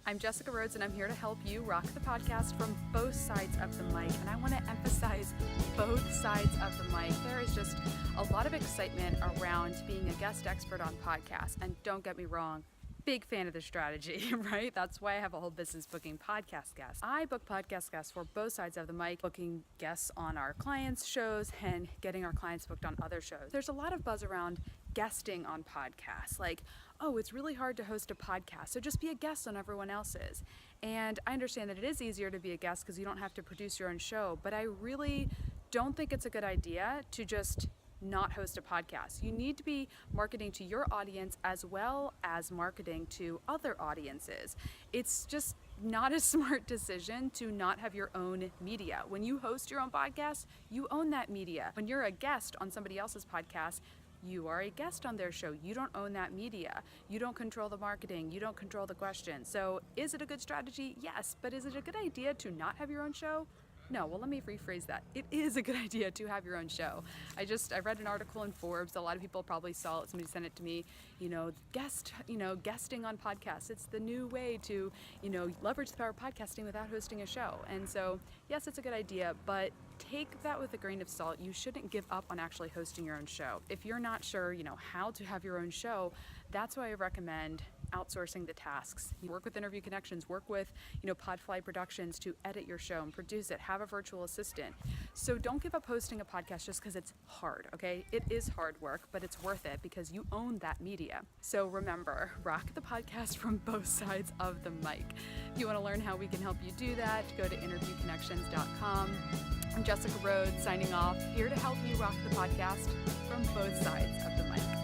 I'm Jessica Rhodes, and I'm here to help you rock the podcast from both sides of the mic. And I want to emphasize both sides of the mic. There is just a lot of excitement around being a guest expert on podcasts. And don't get me wrong, big fan of the strategy, right? That's why I have a whole business booking podcast guests. I book podcast guests for both sides of the mic, booking guests on our clients' shows and getting our clients booked on other shows. There's a lot of buzz around guesting on podcasts, like, oh, it's really hard to host a podcast, so just be a guest on everyone else's. And I understand that it is easier to be a guest because you don't have to produce your own show, but I really don't think it's a good idea to just not host a podcast. You need to be marketing to your audience as well as marketing to other audiences. It's just not a smart decision to not have your own media. When you host your own podcast, you own that media. When you're a guest on somebody else's podcast, you are a guest on their show. You don't own that media. You don't control the marketing. You don't control the questions. So is it a good strategy? Yes. But is it a good idea to not have your own show? No. Well, let me rephrase that. It is a good idea to have your own show. I read an article in Forbes. A lot of people probably saw it. Somebody sent it to me. Guesting on podcasts. It's the new way to, leverage the power of podcasting without hosting a show. And so, yes, it's a good idea, but take that with a grain of salt. You shouldn't give up on actually hosting your own show. If you're not sure, how to have your own show, that's why I recommend outsourcing the tasks. You work with Interview Connections, work with, Podfly Productions to edit your show and produce it, have a virtual assistant. So don't give up hosting a podcast just because it's hard, okay? It is hard work, but it's worth it because you own that media. So remember, rock the podcast from both sides of the mic. If you want to learn how we can help you do that, go to interviewconnections.com. I'm Jessica Rhodes signing off, here to help you rock the podcast from both sides of the mic.